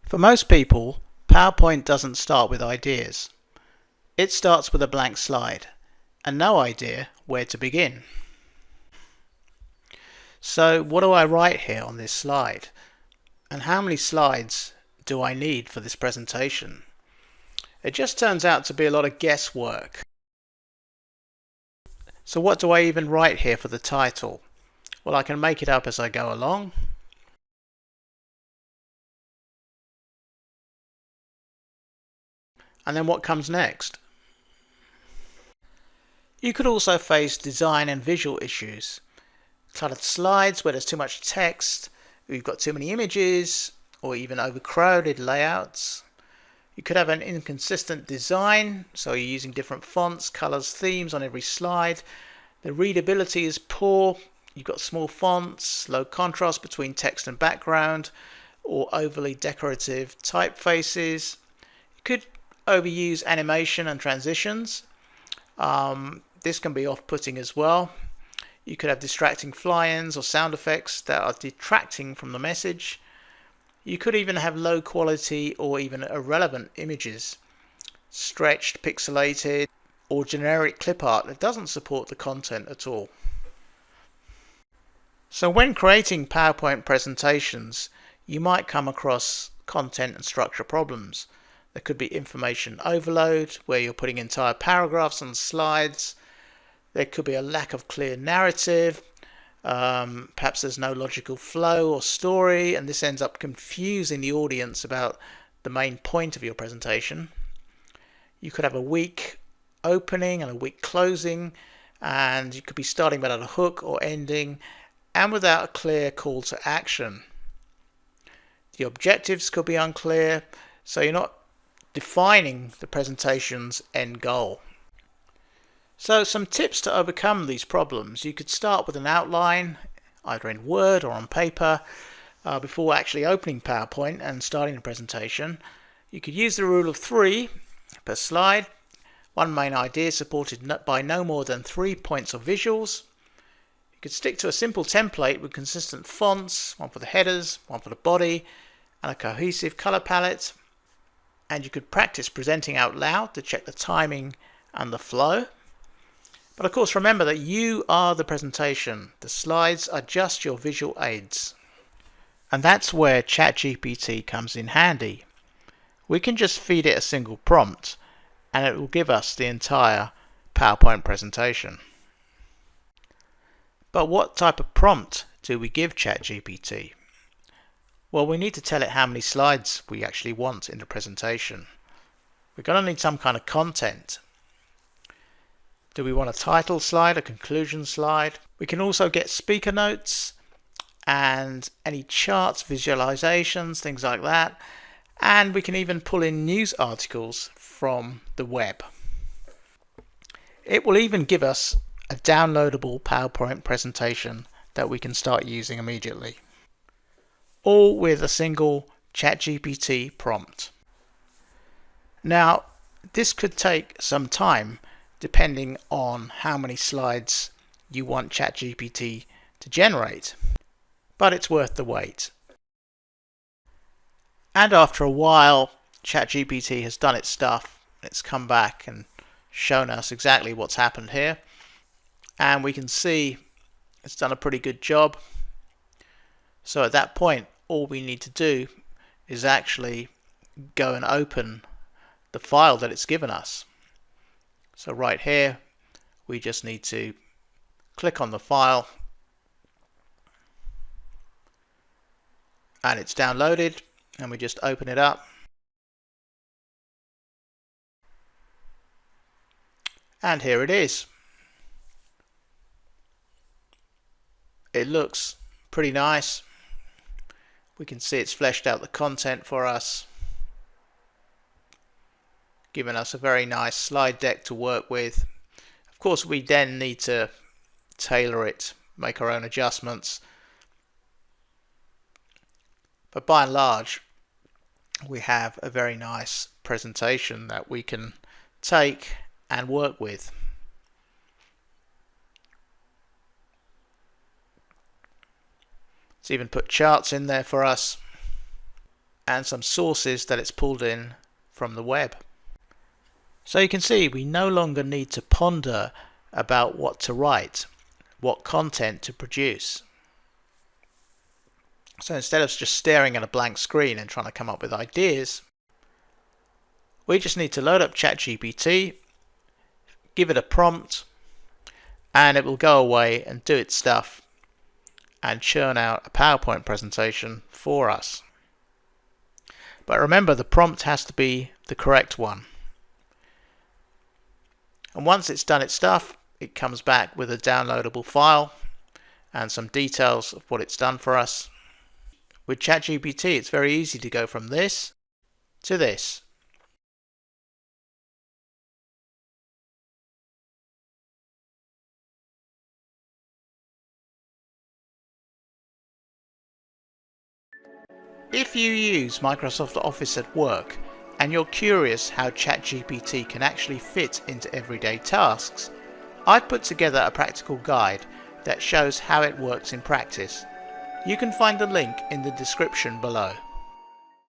For most people, PowerPoint doesn't start with ideas. It starts with a blank slide and no idea where to begin. So what do I write here on this slide? And how many slides do I need for this presentation? It just turns out to be a lot of guesswork. So what do I even write here for the title? Well, I can make it up as I go along. And then what comes next? You could also face design and visual issues. Cluttered slides where there's too much text, you've got too many images, or even overcrowded layouts. You could have an inconsistent design, so you're using different fonts, colors, themes on every slide. The readability is poor, you've got small fonts, low contrast between text and background, or overly decorative typefaces. You could overuse animation and transitions. This can be off-putting as well. You could have distracting fly-ins or sound effects that are detracting from the message. You could even have low quality or even irrelevant images, stretched, pixelated, or generic clip art that doesn't support the content at all. So when creating PowerPoint presentations, you might come across content and structure problems. There could be information overload, where you're putting entire paragraphs on slides. There could be a lack of clear narrative. Perhaps there's no logical flow or story, and this ends up confusing the audience about the main point of your presentation. You could have a weak opening and a weak closing, and you could be starting without a hook or ending, and without a clear call to action. The objectives could be unclear, so you're not defining the presentation's end goal. So some tips to overcome these problems. You could start with an outline, either in Word or on paper, before actually opening PowerPoint and starting the presentation. You could use the rule of 3 per slide. One main idea supported by no more than 3 points of visuals. You could stick to a simple template with consistent fonts, one for the headers, one for the body, and a cohesive color palette. And you could practice presenting out loud to check the timing and the flow. But of course, remember that you are the presentation. The slides are just your visual aids. And that's where ChatGPT comes in handy. We can just feed it a single prompt and it will give us the entire PowerPoint presentation. But what type of prompt do we give ChatGPT? Well, we need to tell it how many slides we actually want in the presentation. We're going to need some kind of content. Do we want a title slide, a conclusion slide? We can also get speaker notes and any charts, visualizations, things like that. And we can even pull in news articles from the web. It will even give us a downloadable PowerPoint presentation that we can start using immediately. All with a single ChatGPT prompt. Now, this could take some time depending on how many slides you want ChatGPT to generate, but it's worth the wait. And after a while, ChatGPT has done its stuff. It's come back and shown us exactly what's happened here, and we can see it's done a pretty good job. So at that point, all we need to do is actually go and open the file that it's given us. So right here, we just need to click on the file and it's downloaded, and we just open it up. And here it is. It looks pretty nice. We can see it's fleshed out the content for us, giving us a very nice slide deck to work with. Of course, we then need to tailor it, make our own adjustments. But by and large, we have a very nice presentation that we can take and work with. It's even put charts in there for us. and some sources that it's pulled in from the web. So you can see we no longer need to ponder about what to write, what content to produce. So instead of just staring at a blank screen and trying to come up with ideas, we just need to load up ChatGPT, give it a prompt, and it will go away and do its stuff and churn out a PowerPoint presentation for us. But remember, the prompt has to be the correct one. And once it's done its stuff, it comes back with a downloadable file and some details of what it's done for us. With ChatGPT, it's very easy to go from this to this. If you use Microsoft Office at work and you're curious how ChatGPT can actually fit into everyday tasks, I've put together a practical guide that shows how it works in practice. You can find the link in the description below.